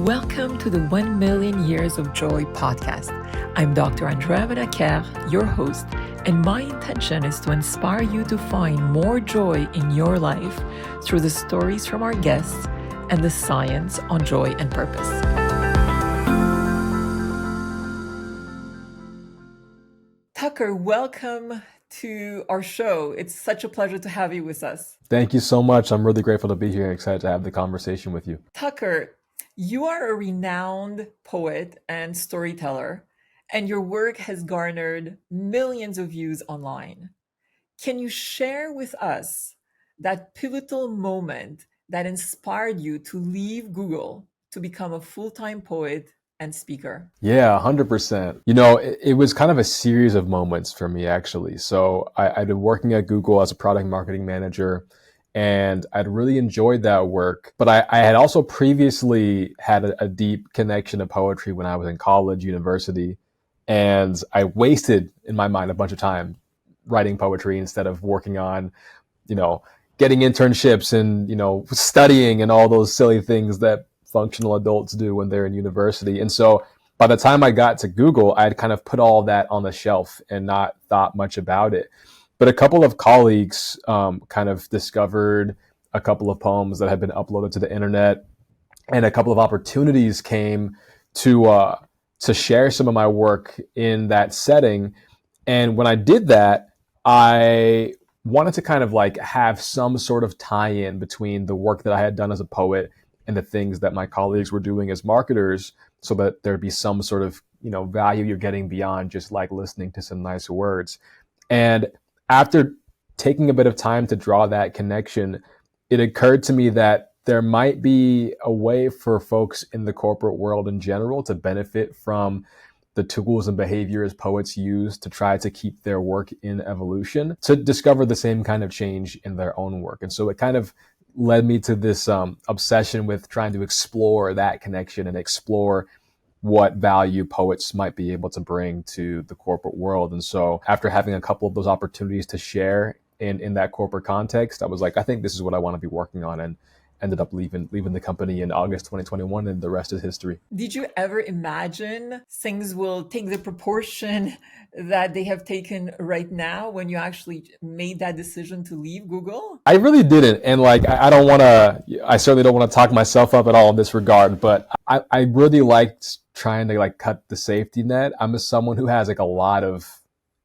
Welcome to the 1 Million Years of Joy podcast. I'm Dr. Andrea Vaynerchuk, your host, and my intention is to inspire you to find more joy in your life through the stories from our guests and the science on joy and purpose. Tucker, welcome to our show. It's such a pleasure to have you with us. Thank you so much. I'm really grateful to be here and excited to have the conversation with you. Tucker, you are a renowned poet and storyteller, and your work has garnered millions of views online. Can you share with us that pivotal moment that inspired you to leave Google to become a full-time poet and speaker? Yeah, 100%. It was kind of a series of moments for me, actually. So I'd been working at Google as a product marketing manager, and I'd really enjoyed that work. But I had also previously had a deep connection to poetry when I was in college, university, and I wasted, in my mind, a bunch of time writing poetry instead of working on, getting internships and, studying and all those silly things that functional adults do when they're in university. And so by the time I got to Google, I had kind of put all that on the shelf and not thought much about it. But a couple of colleagues kind of discovered a couple of poems that had been uploaded to the internet, and a couple of opportunities came to share some of my work in that setting. And when I did that, I wanted to kind of like have some sort of tie-in between the work that I had done as a poet and the things that my colleagues were doing as marketers, so that there'd be some sort of, value you're getting beyond just like listening to some nice words. And after taking a bit of time to draw that connection, it occurred to me that there might be a way for folks in the corporate world in general to benefit from the tools and behaviors poets use to try to keep their work in evolution, to discover the same kind of change in their own work. And so it kind of led me to this obsession with trying to explore that connection and explore what value poets might be able to bring to the corporate world. And so after having a couple of those opportunities to share in that corporate context, I was like, I think this is what I want to be working on, and ended up leaving the company in August 2021, and the rest is history. Did you ever imagine things will take the proportion that they have taken right now when you actually made that decision to leave Google? I really didn't. And I certainly don't want to talk myself up at all in this regard, but I really liked trying to cut the safety net. I'm someone who has a lot of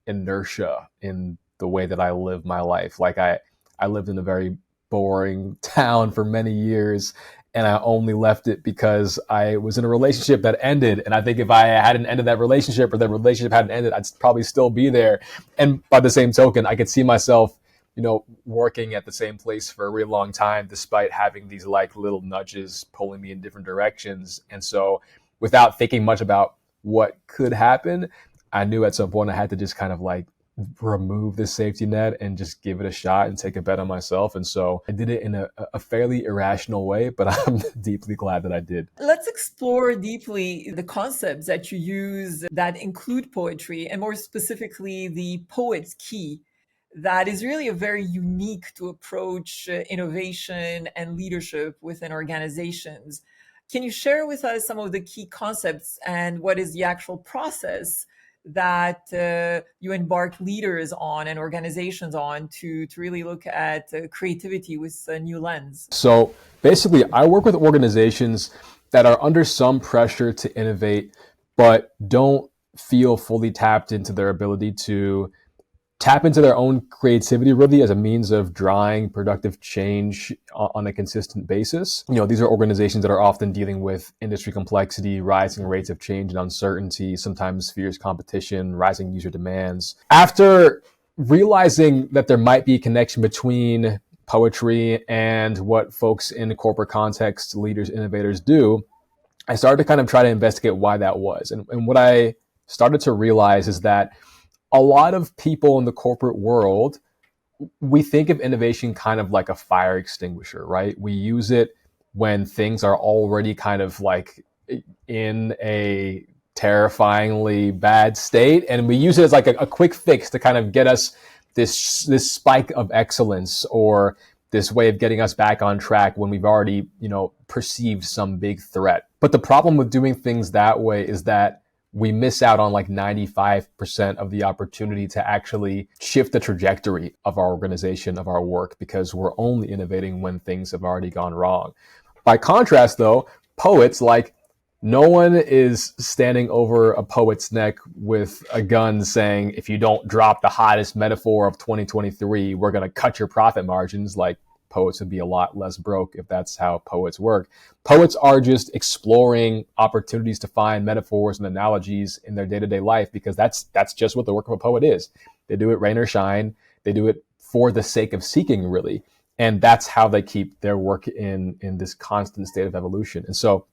inertia in the way that I live my life. I lived in a very boring town for many years, and I only left it because I was in a relationship that ended. And I think if I hadn't ended that relationship, or that relationship hadn't ended, I'd probably still be there. And by the same token, I could see myself, working at the same place for a really long time, despite having these little nudges pulling me in different directions. And so without thinking much about what could happen, I knew at some point I had to just kind of remove the safety net and just give it a shot and take a bet on myself. And so I did it in a fairly irrational way, but I'm deeply glad that I did. Let's explore deeply the concepts that you use that include poetry, and more specifically, the poet's key. That is really a very unique to approach innovation and leadership within organizations. Can you share with us some of the key concepts and what is the actual process that you embark leaders on and organizations on to really look at creativity with a new lens? So basically, I work with organizations that are under some pressure to innovate, but don't feel fully tapped into their ability to tap into their own creativity really as a means of drawing productive change on a consistent basis. These are organizations that are often dealing with industry complexity, rising rates of change and uncertainty, sometimes fierce competition, rising user demands. After realizing that there might be a connection between poetry and what folks in the corporate context, leaders, innovators do, I started to kind of try to investigate why that was. And what I started to realize is that a lot of people in the corporate world, we think of innovation kind of like a fire extinguisher, right? We use it when things are already kind of in a terrifyingly bad state, and we use it as a quick fix to kind of get us this spike of excellence, or this way of getting us back on track when we've already, perceived some big threat. But the problem with doing things that way is that we miss out on like 95% of the opportunity to actually shift the trajectory of our organization, of our work, because we're only innovating when things have already gone wrong. By contrast, though, poets, like, no one is standing over a poet's neck with a gun saying, if you don't drop the hottest metaphor of 2023, we're going to cut your profit margins. Like, poets would be a lot less broke if that's how poets work. Poets are just exploring opportunities to find metaphors and analogies in their day-to-day life, because that's just what the work of a poet is. They do it rain or shine. They do it for the sake of seeking, really. And that's how they keep their work in this constant state of evolution. And so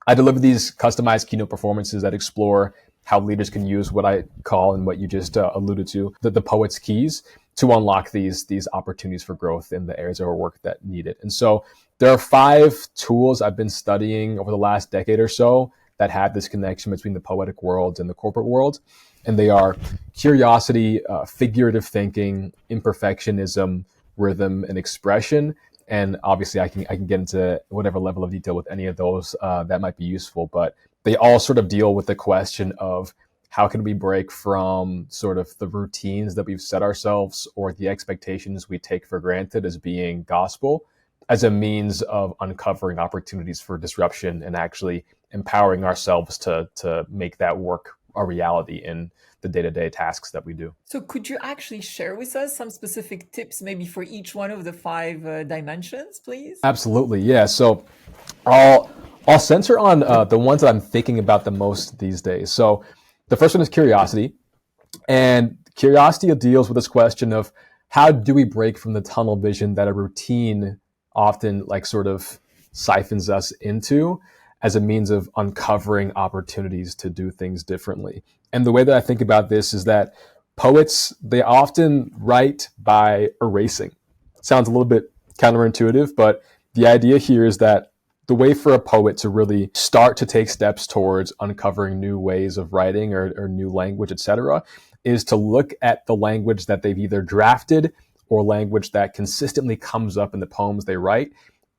I deliver these customized keynote performances that explore how leaders can use what I call, and what you just alluded to, the poet's keys to unlock these opportunities for growth in the areas of our work that need it. And so there are 5 tools I've been studying over the last decade or so that have this connection between the poetic world and the corporate world. And they are curiosity, figurative thinking, imperfectionism, rhythm, and expression. And obviously I can get into whatever level of detail with any of those that might be useful, but they all sort of deal with the question of how can we break from sort of the routines that we've set ourselves or the expectations we take for granted as being gospel, as a means of uncovering opportunities for disruption and actually empowering ourselves to make that work a reality in the day-to-day tasks that we do. So could you actually share with us some specific tips maybe for each one of the 5 dimensions, please? Absolutely, yeah. So I'll center on the ones that I'm thinking about the most these days. So the first one is curiosity. And curiosity deals with this question of how do we break from the tunnel vision that a routine often like sort of siphons us into, as a means of uncovering opportunities to do things differently. And the way that I think about this is that poets, they often write by erasing. Sounds a little bit counterintuitive, but the idea here is that the way for a poet to really start to take steps towards uncovering new ways of writing or new language, etc., is to look at the language that they've either drafted or language that consistently comes up in the poems they write,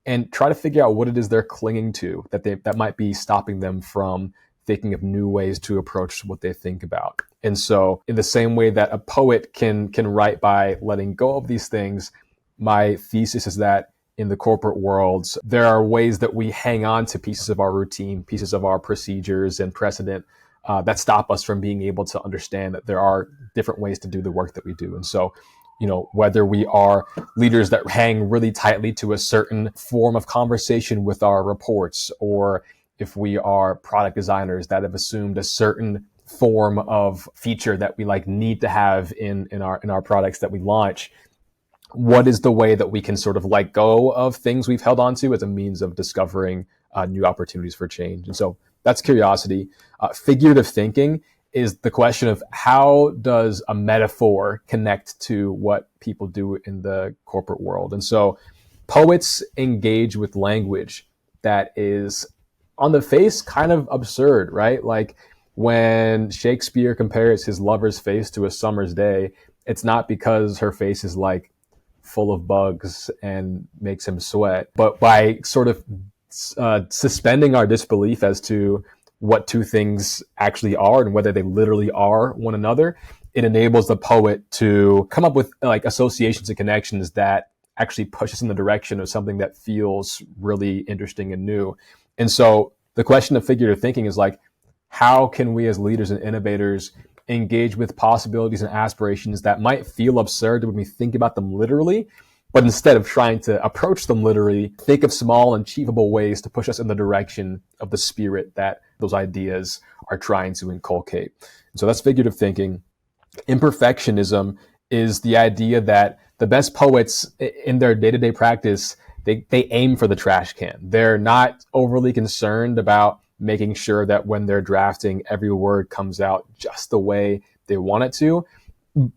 and try to figure out what it is they're clinging to that might be stopping them from thinking of new ways to approach what they think about. And so in the same way that a poet can write by letting go of these things, my thesis is that in the corporate world, there are ways that we hang on to pieces of our routine, pieces of our procedures and precedent that stop us from being able to understand that there are different ways to do the work that we do. And so, whether we are leaders that hang really tightly to a certain form of conversation with our reports, or if we are product designers that have assumed a certain form of feature that we need to have in our products that we launch, what is the way that we can sort of let go of things we've held on to as a means of discovering new opportunities for change? And so that's curiosity. Figurative thinking is the question of how does a metaphor connect to what people do in the corporate world? And so poets engage with language that is on the face kind of absurd, right? Like when Shakespeare compares his lover's face to a summer's day, it's not because her face is like full of bugs and makes him sweat, but by sort of suspending our disbelief as to what two things actually are and whether they literally are one another, it enables the poet to come up with associations and connections that actually push us in the direction of something that feels really interesting and new. And so the question of figurative thinking is how can we as leaders and innovators engage with possibilities and aspirations that might feel absurd when we think about them literally, but instead of trying to approach them literally, think of small and achievable ways to push us in the direction of the spirit that those ideas are trying to inculcate. And so that's figurative thinking. Imperfectionism is the idea that the best poets in their day-to-day practice, they aim for the trash can. They're not overly concerned about making sure that when they're drafting, every word comes out just the way they want it to.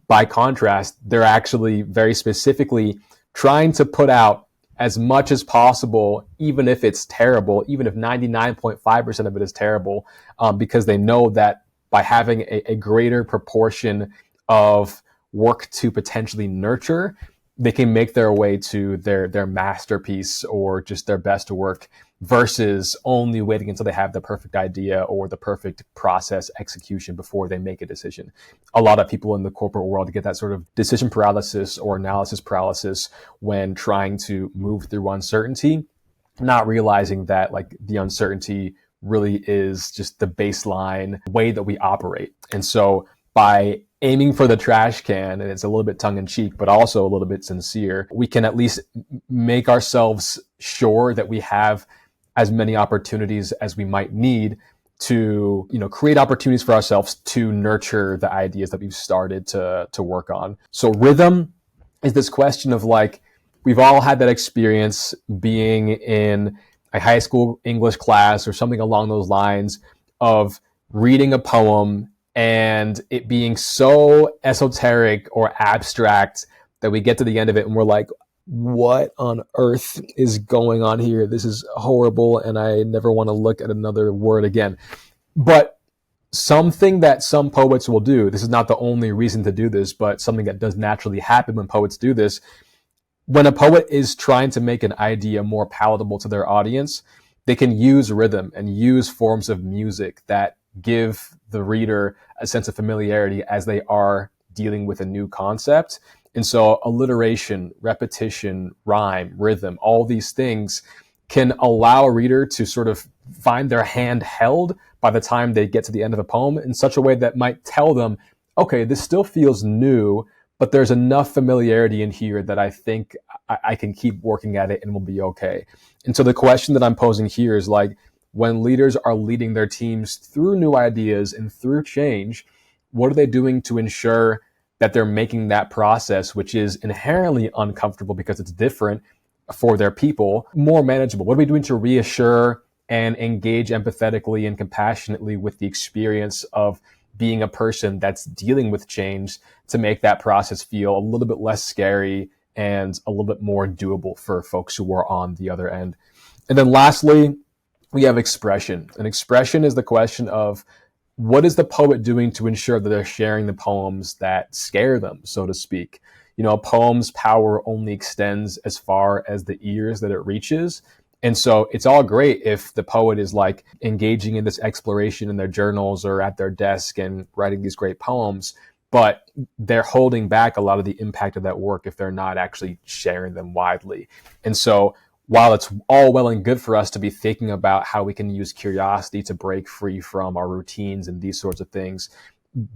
By contrast, they're actually very specifically trying to put out as much as possible, even if it's terrible, even if 99.5% of it is terrible, because they know that by having a greater proportion of work to potentially nurture, they can make their way to their masterpiece or just their best work versus only waiting until they have the perfect idea or the perfect process execution before they make a decision. A lot of people in the corporate world get that sort of decision paralysis or analysis paralysis when trying to move through uncertainty, not realizing that like the uncertainty really is just the baseline way that we operate. And so by aiming for the trash can, and it's a little bit tongue in cheek, but also a little bit sincere, we can at least make ourselves sure that we have as many opportunities as we might need to, create opportunities for ourselves to nurture the ideas that we've started to work on. So rhythm is this question of like, we've all had that experience being in a high school English class or something along those lines of reading a poem and it being so esoteric or abstract that we get to the end of it and we're like, what on earth is going on here? This is horrible, and I never want to look at another word again. But something that some poets will do, this is not the only reason to do this, but something that does naturally happen when poets do this, when a poet is trying to make an idea more palatable to their audience, they can use rhythm and use forms of music that give the reader a sense of familiarity as they are dealing with a new concept. And so alliteration, repetition, rhyme, rhythm, all these things can allow a reader to sort of find their hand held by the time they get to the end of a poem in such a way that might tell them, okay, this still feels new, but there's enough familiarity in here that I think I can keep working at it and we'll be okay. And so the question that I'm posing here is like, when leaders are leading their teams through new ideas and through change, what are they doing to ensure that they're making that process, which is inherently uncomfortable because it's different for their people, more manageable? What are we doing to reassure and engage empathetically and compassionately with the experience of being a person that's dealing with change to make that process feel a little bit less scary and a little bit more doable for folks who are on the other end? And then lastly, we have expression. And expression is the question of, what is the poet doing to ensure that they're sharing the poems that scare them, so to speak? A poem's power only extends as far as the ears that it reaches. And so it's all great if the poet is like engaging in this exploration in their journals or at their desk and writing these great poems, but they're holding back a lot of the impact of that work if they're not actually sharing them widely. And so while it's all well and good for us to be thinking about how we can use curiosity to break free from our routines and these sorts of things,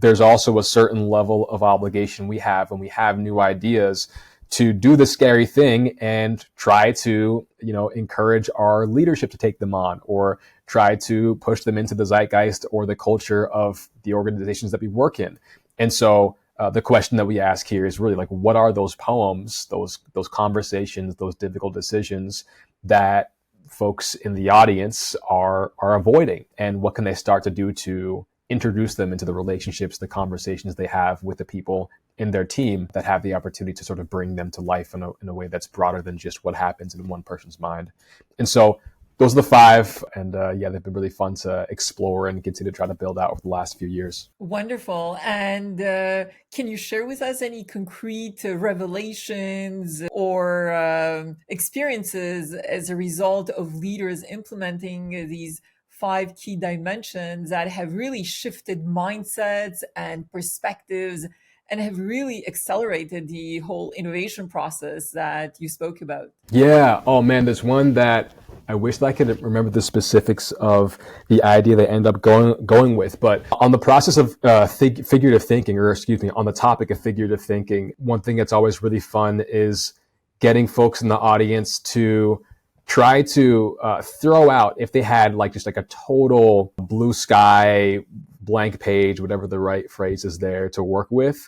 there's also a certain level of obligation we have when we have new ideas to do the scary thing and try to, encourage our leadership to take them on or try to push them into the zeitgeist or the culture of the organizations that we work in. And so the question that we ask here is really like, what are those poems, those conversations, those difficult decisions that folks in the audience are avoiding? And what can they start to do to introduce them into the relationships, the conversations they have with the people in their team that have the opportunity to sort of bring them to life in a way that's broader than just what happens in one person's mind? And so those are the five. And they've been really fun to explore and continue to try to build out over the last few years. Wonderful. And can you share with us any concrete revelations or experiences as a result of leaders implementing these 5 key dimensions that have really shifted mindsets and perspectives and have really accelerated the whole innovation process that you spoke about? Yeah. Oh man, there's one that I wish that I could remember the specifics of the idea they end up going with. But on the process of figurative thinking, on the topic of figurative thinking, one thing that's always really fun is getting folks in the audience to try to throw out, if they had just a total blue sky, blank page, whatever the right phrase is there to work with,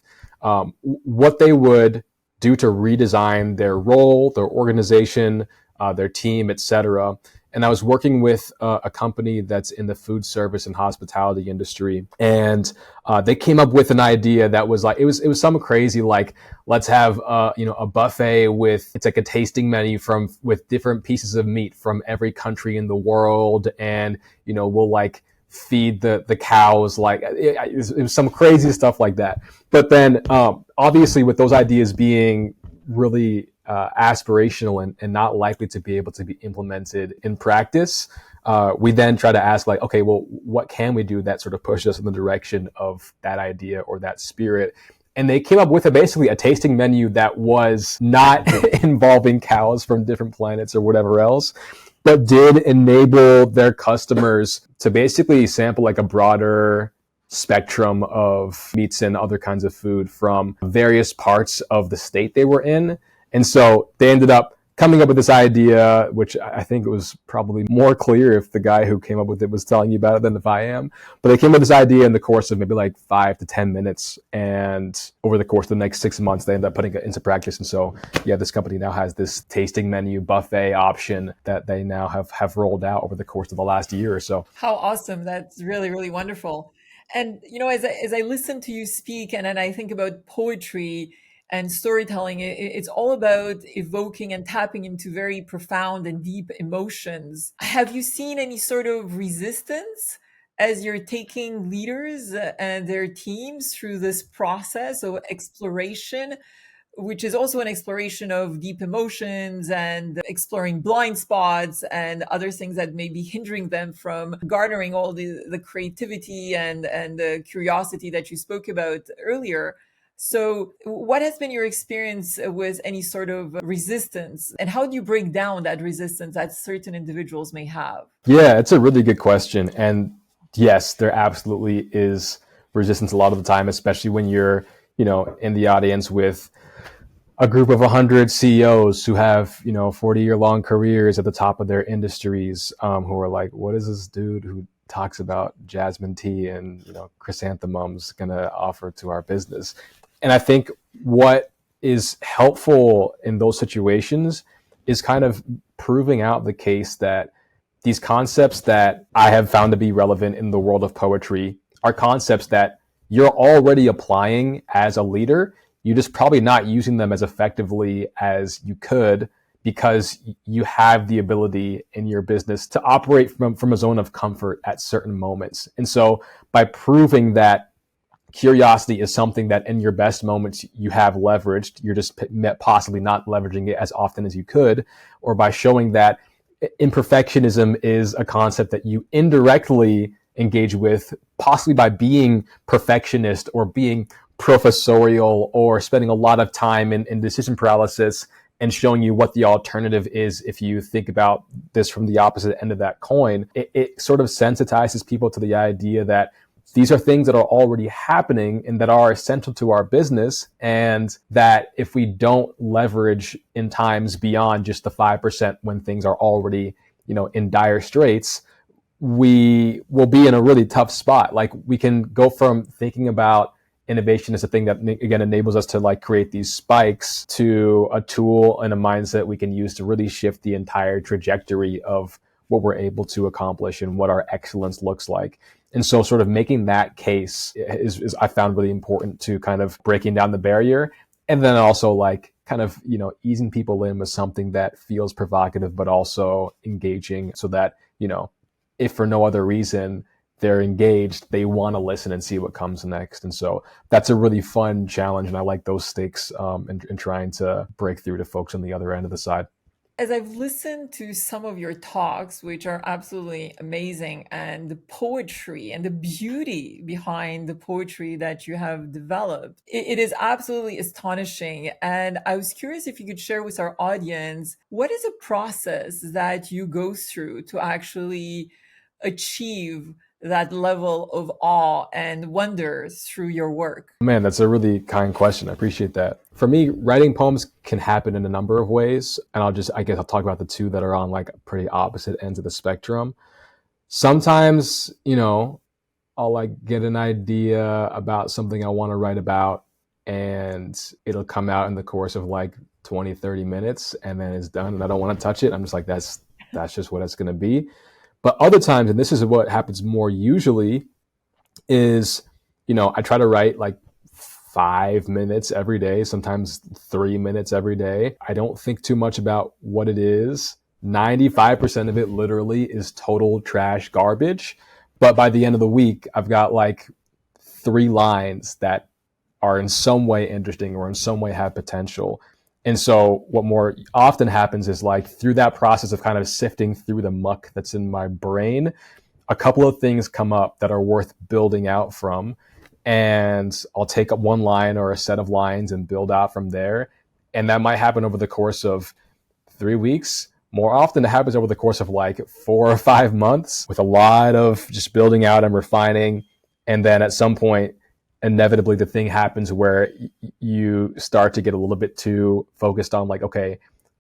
what they would do to redesign their role, their organization, their team, etc. And I was working with a company that's in the food service and hospitality industry, and they came up with an idea that was like, it was some crazy, like, let's have a buffet it's like a tasting menu with different pieces of meat from every country in the world, and we'll feed the cows. It was some crazy stuff like that. But then obviously with those ideas being really aspirational and not likely to be able to be implemented in practice, we then try to ask like, okay, well, what can we do that sort of pushes us in the direction of that idea or that spirit? And they came up with basically a tasting menu that was not involving cows from different planets or whatever else, but did enable their customers to basically sample like a broader spectrum of meats and other kinds of food from various parts of the state they were in. And so they ended up coming up with this idea, which I think it was probably more clear if the guy who came up with it was telling you about it than if I am. But they came up with this idea in the course of maybe like 5 to 10 minutes. And over the course of the next 6 months, they ended up putting it into practice. And so, yeah, this company now has this tasting menu buffet option that they now have rolled out over the course of the last year or so. How awesome. That's really, really wonderful. And, as I listen to you speak and then I think about poetry and storytelling, it's all about evoking and tapping into very profound and deep emotions. Have you seen any sort of resistance as you're taking leaders and their teams through this process of exploration, which is also an exploration of deep emotions and exploring blind spots and other things that may be hindering them from garnering all the creativity and the curiosity that you spoke about earlier? So, what has been your experience with any sort of resistance, and how do you break down that resistance that certain individuals may have? Yeah, it's a really good question. And yes, there absolutely is resistance a lot of the time, especially when you're, in the audience with a group of 100 CEOs who have 40-year long careers at the top of their industries, who are like, what is this dude who talks about jasmine tea and chrysanthemums gonna offer to our business? And I think what is helpful in those situations is kind of proving out the case that these concepts that I have found to be relevant in the world of poetry are concepts that you're already applying as a leader. You're just probably not using them as effectively as you could because you have the ability in your business to operate from a zone of comfort at certain moments. And so by proving that curiosity is something that in your best moments you have leveraged, you're just possibly not leveraging it as often as you could, or by showing that imperfectionism is a concept that you indirectly engage with, possibly by being perfectionist or being professorial or spending a lot of time in decision paralysis, and showing you what the alternative is if you think about this from the opposite end of that coin. It sort of sensitizes people to the idea that these are things that are already happening and that are essential to our business, and that if we don't leverage in times beyond just the 5% when things are already, in dire straits, we will be in a really tough spot. Like, we can go from thinking about innovation as a thing that, again, enables us to like create these spikes, to a tool and a mindset we can use to really shift the entire trajectory of what we're able to accomplish and what our excellence looks like. And so sort of making that case is I found really important to kind of breaking down the barrier. And then also like kind of, easing people in with something that feels provocative, but also engaging, so that, if for no other reason they're engaged, they want to listen and see what comes next. And so that's a really fun challenge. And I like those stakes in trying to break through to folks on the other end of the side. As I've listened to some of your talks, which are absolutely amazing, and the poetry and the beauty behind the poetry that you have developed, it is absolutely astonishing. And I was curious if you could share with our audience, what is a process that you go through to actually achieve that level of awe and wonder through your work? Man, that's a really kind question. I appreciate that. For me, writing poems can happen in a number of ways. And I guess I'll talk about the two that are on like pretty opposite ends of the spectrum. Sometimes, I'll like get an idea about something I want to write about, and it'll come out in the course of like 20, 30 minutes, and then it's done and I don't want to touch it. I'm just like, that's just what it's going to be. But other times, and this is what happens more usually, is, I try to write like 5 minutes every day, sometimes 3 minutes every day. I don't think too much about what it is. 95% of it literally is total trash garbage. But by the end of the week, I've got like 3 lines that are in some way interesting or in some way have potential. And so what more often happens is like through that process of kind of sifting through the muck that's in my brain, a couple of things come up that are worth building out from. And I'll take up one line or a set of lines and build out from there. And that might happen over the course of 3 weeks. More often, it happens over the course of like 4 or 5 months with a lot of just building out and refining. And then at some point, inevitably, the thing happens where you start to get a little bit too focused on like, okay,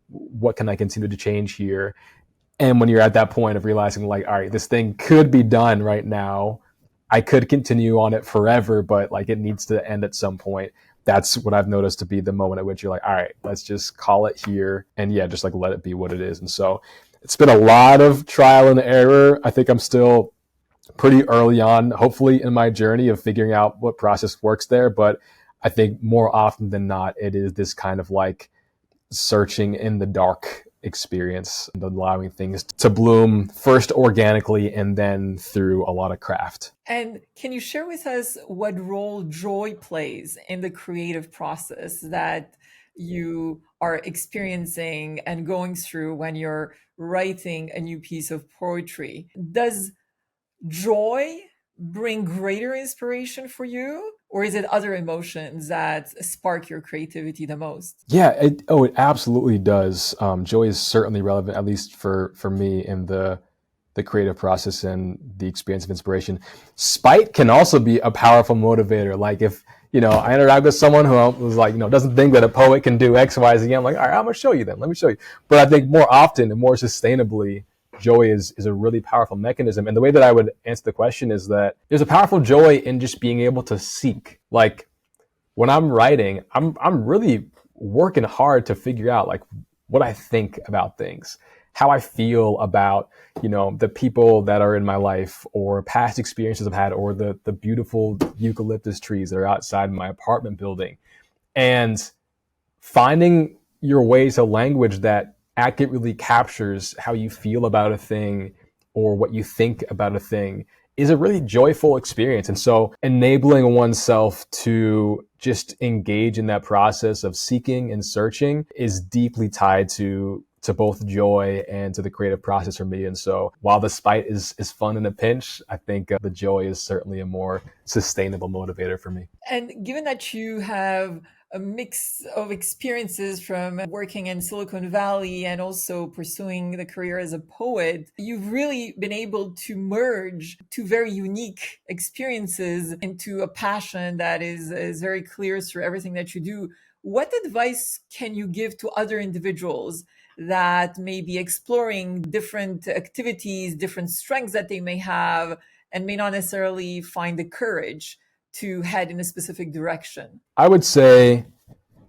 what can I continue to change here? And when you're at that point of realizing like, all right, this thing could be done right now, I could continue on it forever, but like it needs to end at some point. That's what I've noticed to be the moment at which you're like, all right, let's just call it here. And yeah, just like let it be what it is. And so it's been a lot of trial and error. I think I'm still pretty early on, hopefully, in my journey of figuring out what process works there. But I think more often than not, it is this kind of like searching in the dark experience and allowing things to bloom first organically and then through a lot of craft. And can you share with us what role joy plays in the creative process that you are experiencing and going through when you're writing a new piece of poetry? Does joy bring greater inspiration for you, or is it other emotions that spark your creativity the most? Yeah, it absolutely does. Joy is certainly relevant, at least for me, in the creative process and the experience of inspiration. Spite can also be a powerful motivator. Like if, I interact with someone who was like, doesn't think that a poet can do X, Y, Z, I'm like, all right, I'm gonna show you then. Let me show you. But I think more often and more sustainably, joy is a really powerful mechanism. And the way that I would answer the question is that there's a powerful joy in just being able to seek. Like when I'm writing, I'm really working hard to figure out like what I think about things, how I feel about, the people that are in my life or past experiences I've had, or the beautiful eucalyptus trees that are outside my apartment building, and finding your way to language that accurately captures how you feel about a thing or what you think about a thing is a really joyful experience. And so enabling oneself to just engage in that process of seeking and searching is deeply tied to both joy and to the creative process for me. And so while the spite is fun in a pinch, I think the joy is certainly a more sustainable motivator for me. And given that you have a mix of experiences from working in Silicon Valley and also pursuing the career as a poet, you've really been able to merge two very unique experiences into a passion that is very clear through everything that you do. What advice can you give to other individuals that may be exploring different activities, different strengths that they may have, and may not necessarily find the courage to head in a specific direction? I would say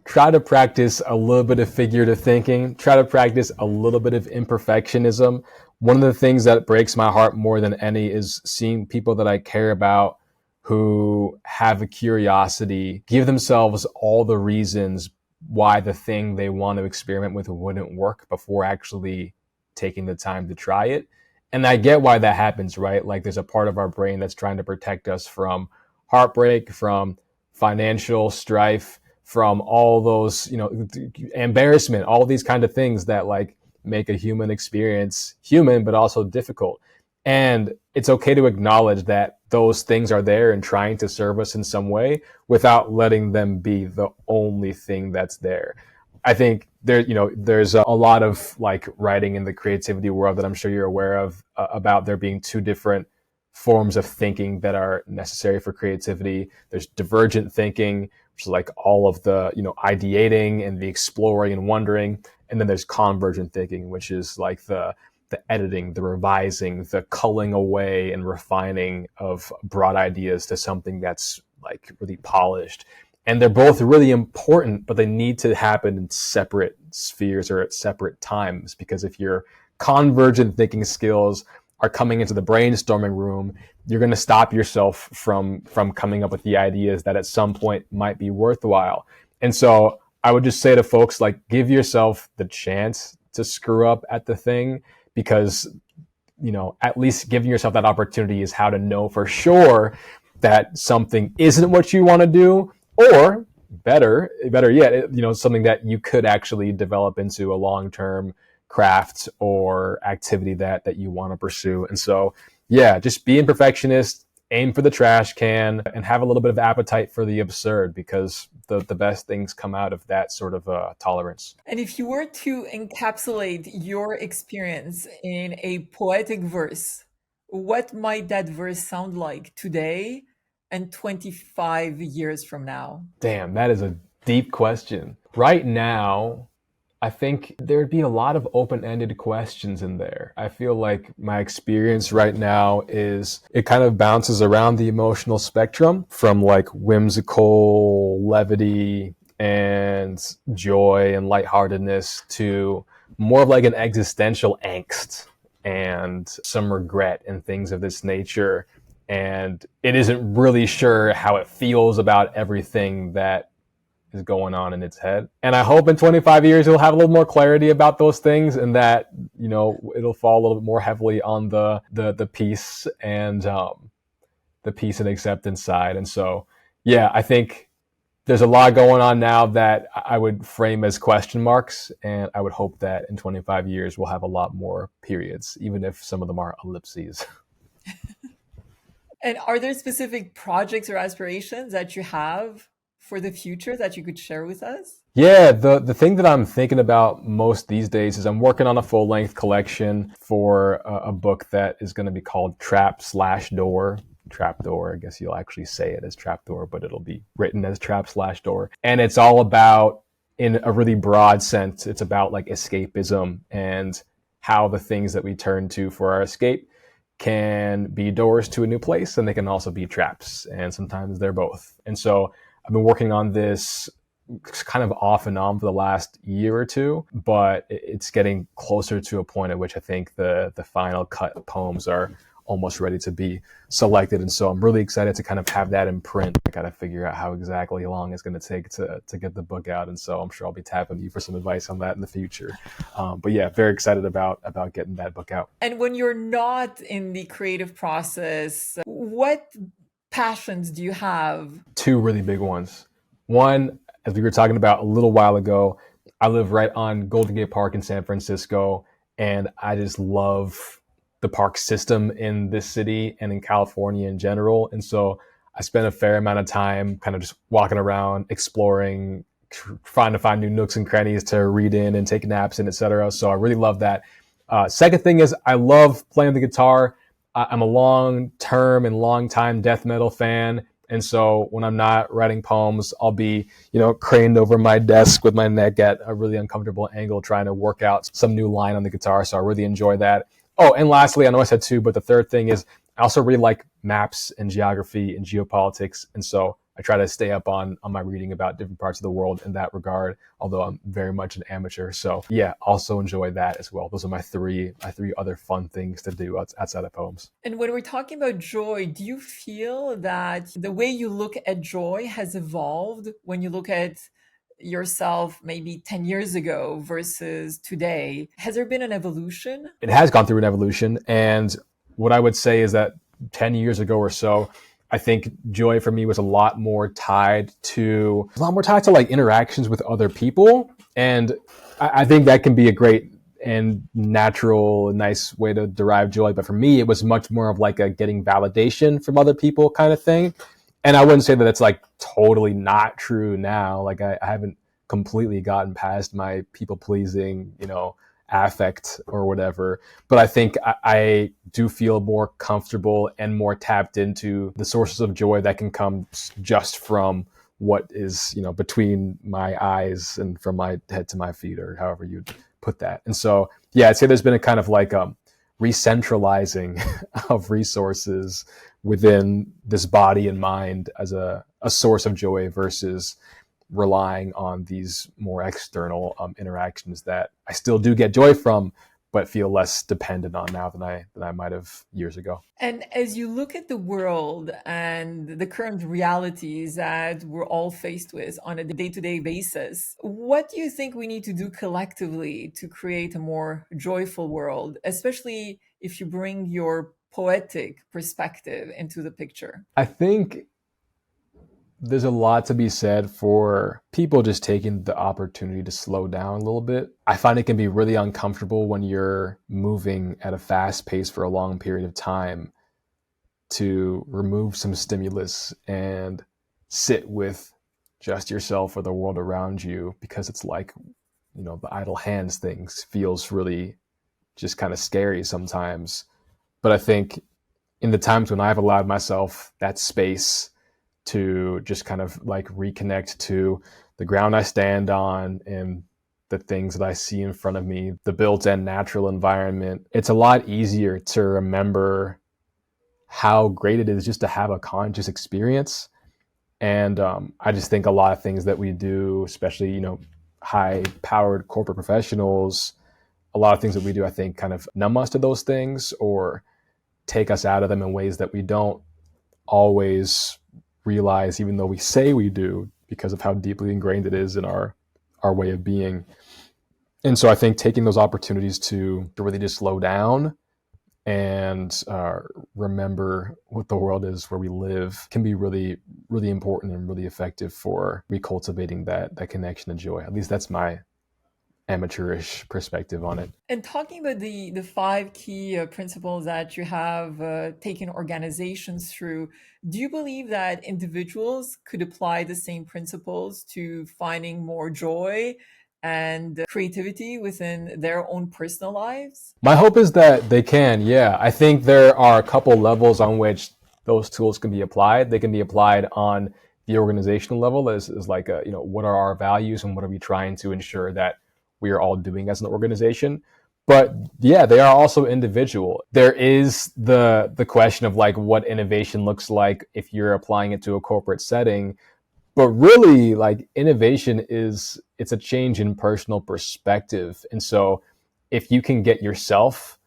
try to practice a little bit of figurative thinking, try to practice a little bit of imperfectionism. One of the things that breaks my heart more than any is seeing people that I care about who have a curiosity give themselves all the reasons why the thing they want to experiment with wouldn't work before actually taking the time to try it. And I get why that happens, right? Like there's a part of our brain that's trying to protect us from heartbreak, from financial strife, from all those, embarrassment, all these kind of things that like make a human experience human, but also difficult. And it's okay to acknowledge that those things are there and trying to serve us in some way without letting them be the only thing that's there. I think there's a lot of like writing in the creativity world that I'm sure you're aware of about there being two different forms of thinking that are necessary for creativity. There's divergent thinking, which is like all of the, ideating and the exploring and wondering. And then there's convergent thinking, which is like the editing, the revising, the culling away and refining of broad ideas to something that's like really polished. And they're both really important, but they need to happen in separate spheres or at separate times. Because if your convergent thinking skills are coming into the brainstorming room, you're going to stop yourself from coming up with the ideas that at some point might be worthwhile. And so I would just say to folks, like, give yourself the chance to screw up at the thing, because, at least giving yourself that opportunity is how to know for sure that something isn't what you want to do, or better yet, something that you could actually develop into a long-term craft or activity that you want to pursue. And so, yeah, just being perfectionist, aim for the trash can, and have a little bit of appetite for the absurd, because the best things come out of that sort of tolerance. And if you were to encapsulate your experience in a poetic verse, what might that verse sound like today and 25 years from now? Damn, that is a deep question. Right now, I think there'd be a lot of open-ended questions in there. I feel like my experience right now is it kind of bounces around the emotional spectrum from like whimsical levity and joy and lightheartedness to more of like an existential angst and some regret and things of this nature. And it isn't really sure how it feels about everything that is going on in its head. And I hope in 25 years it'll have a little more clarity about those things, and that, it'll fall a little bit more heavily on the peace and the peace and acceptance side. And so, yeah, I think there's a lot going on now that I would frame as question marks, and I would hope that in 25 years we'll have a lot more periods, even if some of them are ellipses. And are there specific projects or aspirations that you have for the future that you could share with us? Yeah, the thing that I'm thinking about most these days is I'm working on a full length collection for a book that is going to be called Trap/Door. Trapdoor, I guess you'll actually say it as Trapdoor, but it'll be written as Trap/Door. And it's all about, in a really broad sense, it's about like escapism and how the things that we turn to for our escape can be doors to a new place, and they can also be traps. And sometimes they're both. And so I've been working on this kind of off and on for the last year or two, but it's getting closer to a point at which I think the final cut of poems are almost ready to be selected. And so I'm really excited to kind of have that in print. I got to figure out how exactly long it's going to take to get the book out. And so I'm sure I'll be tapping you for some advice on that in the future. But yeah, very excited about getting that book out. And when you're not in the creative process, what passions do you have? Two really big ones. One, as we were talking about a little while ago, I live right on Golden Gate Park in San Francisco, and I just love the park system in this city and in California in general. And so I spent a fair amount of time kind of just walking around, exploring, trying to find new nooks and crannies to read in and take naps in, etc. So I really love that. Second thing is I love playing the guitar. I'm a long-term and long-time death metal fan. And so when I'm not writing poems, I'll be, craned over my desk with my neck at a really uncomfortable angle, trying to work out some new line on the guitar. So I really enjoy that. Oh, and lastly, I know I said two, but the third thing is I also really like maps and geography and geopolitics. And so I try to stay up on my reading about different parts of the world in that regard, although I'm very much an amateur. So yeah, also enjoy that as well. Those are my three other fun things to do outside of poems. And when we're talking about joy, do you feel that the way you look at joy has evolved when you look at yourself maybe 10 years ago versus today? Has there been an evolution? It has gone through an evolution. And what I would say is that 10 years ago or so, I think joy for me was a lot more tied to like interactions with other people. And I think that can be a great and natural, nice way to derive joy. But for me, it was much more of like a getting validation from other people kind of thing. And I wouldn't say that it's like totally not true now. Like I haven't completely gotten past my people pleasing, affect or whatever. But I think I do feel more comfortable and more tapped into the sources of joy that can come just from what is, between my eyes and from my head to my feet, or however you'd put that. And so, yeah, I'd say there's been a kind of like recentralizing of resources within this body and mind as a source of joy versus relying on these more external interactions that I still do get joy from, but feel less dependent on now than I might have years ago. And as you look at the world and the current realities that we're all faced with on a day-to-day basis, what do you think we need to do collectively to create a more joyful world, especially if you bring your poetic perspective into the picture? I think there's a lot to be said for people just taking the opportunity to slow down a little bit. I find it can be really uncomfortable when you're moving at a fast pace for a long period of time to remove some stimulus and sit with just yourself or the world around you, because it's like, the idle hands things feels really just kind of scary sometimes. But I think in the times when I've allowed myself that space to just kind of like reconnect to the ground I stand on and the things that I see in front of me, the built-in natural environment, it's a lot easier to remember how great it is just to have a conscious experience. And I just think a lot of things that we do, especially, high-powered corporate professionals, a lot of things that we do, I think, kind of numb us to those things or take us out of them in ways that we don't always realize, even though we say we do, because of how deeply ingrained it is in our way of being. And so I think taking those opportunities to really just slow down and remember what the world is where we live can be really, really important and really effective for recultivating that connection and joy. At least that's my amateurish perspective on it. And talking about the five key principles that you have taken organizations through, do you believe that individuals could apply the same principles to finding more joy and creativity within their own personal lives? My hope is that they can, yeah. I think there are a couple levels on which those tools can be applied. They can be applied on the organizational level as like, what are our values and what are we trying to ensure that we are all doing as an organization. But yeah, they are also individual. There is the question of like what innovation looks like if you're applying it to a corporate setting. But really, like, innovation it's a change in personal perspective. And so if you can get yourself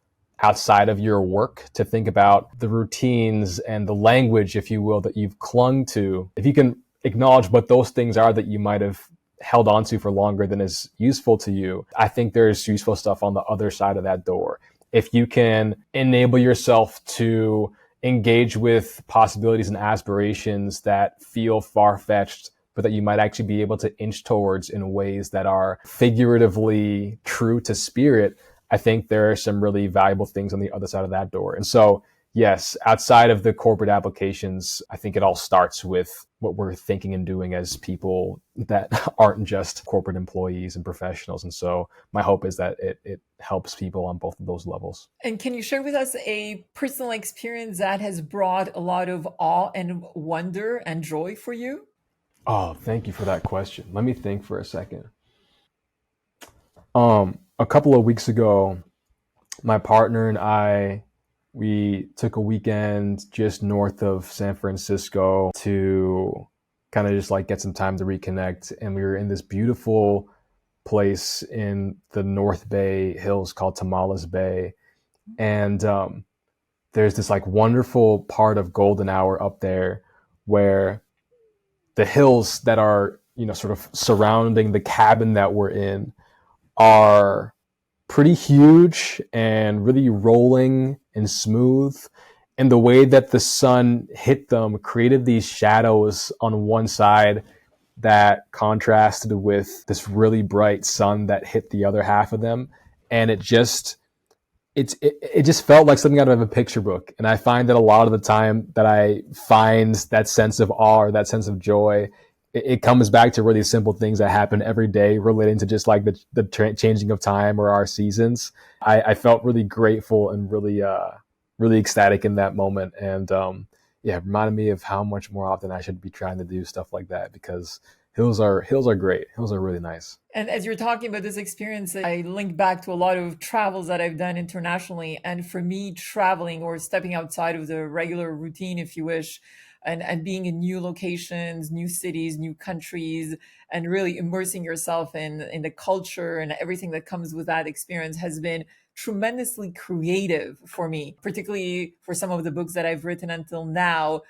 outside of your work to think about the routines and the language, if you will, that you've clung to, if you can acknowledge what those things are that you might have held on to for longer than is useful to you, I think there's useful stuff on the other side of that door. If you can enable yourself to engage with possibilities and aspirations that feel far-fetched, but that you might actually be able to inch towards in ways that are figuratively true to spirit, I think there are some really valuable things on the other side of that door. And so, yes, outside of the corporate applications, I think it all starts with what we're thinking and doing as people that aren't just corporate employees and professionals. And so my hope is that it helps people on both of those levels. And can you share with us a personal experience that has brought a lot of awe and wonder and joy for you? Oh, thank you for that question. Let me think for a second. A couple of weeks ago, my partner and I, we took a weekend just north of San Francisco to kind of just like get some time to reconnect. And we were in this beautiful place in the North Bay Hills called Tamales Bay. And there's this like wonderful part of golden hour up there where the hills that are, sort of surrounding the cabin that we're in are pretty huge and really rolling and smooth. And the way that the sun hit them created these shadows on one side that contrasted with this really bright sun that hit the other half of them. And it just felt like something out of a picture book. And I find that a lot of the time that I find that sense of awe or that sense of joy, it comes back to really simple things that happen every day relating to just like the changing of time or our seasons. I felt really grateful and really, really ecstatic in that moment. And it reminded me of how much more often I should be trying to do stuff like that, because hills are great. Hills are really nice. And as you're talking about this experience, I link back to a lot of travels that I've done internationally. And for me, traveling or stepping outside of the regular routine, if you wish, and being in new locations, new cities, new countries, and really immersing yourself in the culture and everything that comes with that experience has been tremendously creative for me, particularly for some of the books that I've written until now.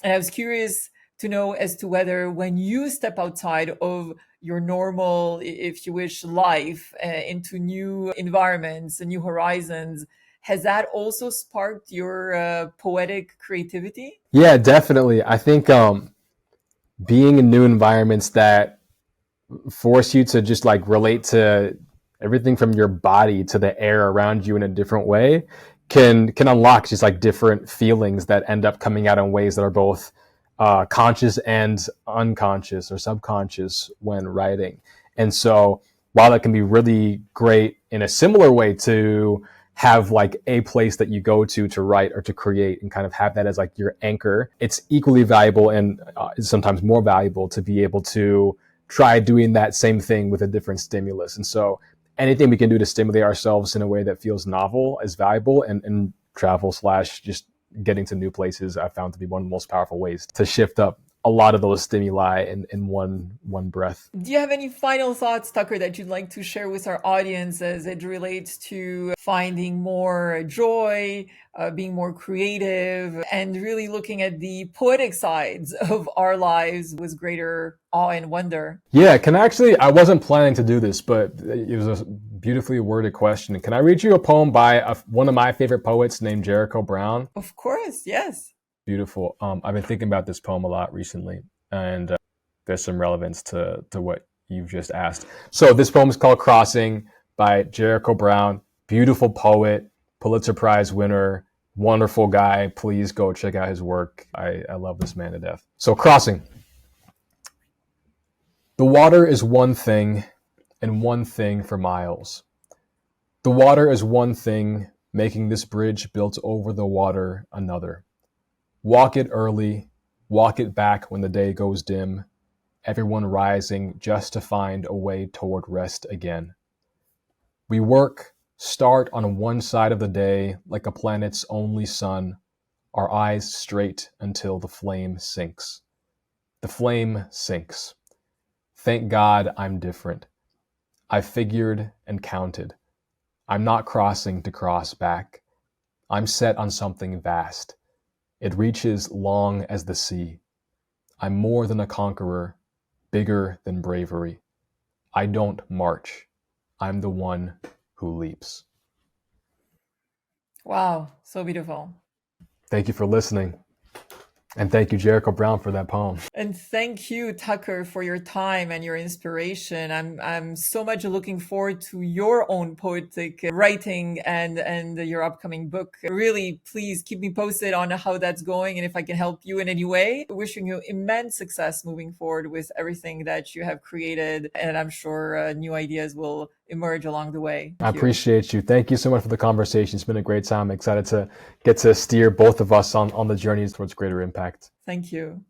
And I was curious to know as to whether when you step outside of your normal, if you wish, life into new environments and new horizons, has that also sparked your poetic creativity? Yeah, definitely. I think being in new environments that force you to just like relate to everything from your body to the air around you in a different way can unlock just like different feelings that end up coming out in ways that are both conscious and unconscious or subconscious when writing. And so while that can be really great in a similar way to have like a place that you go to write or to create and kind of have that as like your anchor, it's equally valuable and sometimes more valuable to be able to try doing that same thing with a different stimulus. And so anything we can do to stimulate ourselves in a way that feels novel is valuable, and travel / just getting to new places I found to be one of the most powerful ways to shift up a lot of those stimuli in one breath. Do you have any final thoughts, Tucker, that you'd like to share with our audience as it relates to finding more joy, being more creative, and really looking at the poetic sides of our lives with greater awe and wonder? Yeah, I wasn't planning to do this, but it was a beautifully worded question. Can I read you a poem by one of my favorite poets named Jericho Brown? Of course, yes. Beautiful. I've been thinking about this poem a lot recently, and there's some relevance to what you've just asked. So this poem is called Crossing by Jericho Brown. Beautiful poet, Pulitzer Prize winner, wonderful guy. Please go check out his work. I love this man to death. So Crossing. The water is one thing, and one thing for miles. The water is one thing, making this bridge built over the water another. Walk it early, walk it back when the day goes dim, everyone rising just to find a way toward rest again. We work, start on one side of the day like a planet's only sun, our eyes straight until the flame sinks. The flame sinks. Thank God I'm different. I figured and counted. I'm not crossing to cross back. I'm set on something vast. It reaches long as the sea. I'm more than a conqueror, bigger than bravery. I don't march. I'm the one who leaps. Wow, so beautiful. Thank you for listening. And thank you, Jericho Brown, for that poem. And thank you, Tucker, for your time and your inspiration. I'm so much looking forward to your own poetic writing and your upcoming book. Really, please keep me posted on how that's going and if I can help you in any way. Wishing you immense success moving forward with everything that you have created, and I'm sure new ideas will emerge along the way. I appreciate you. Thank you so much for the conversation. It's been a great time. I'm excited to get to steer both of us on the journeys towards greater impact. Thank you.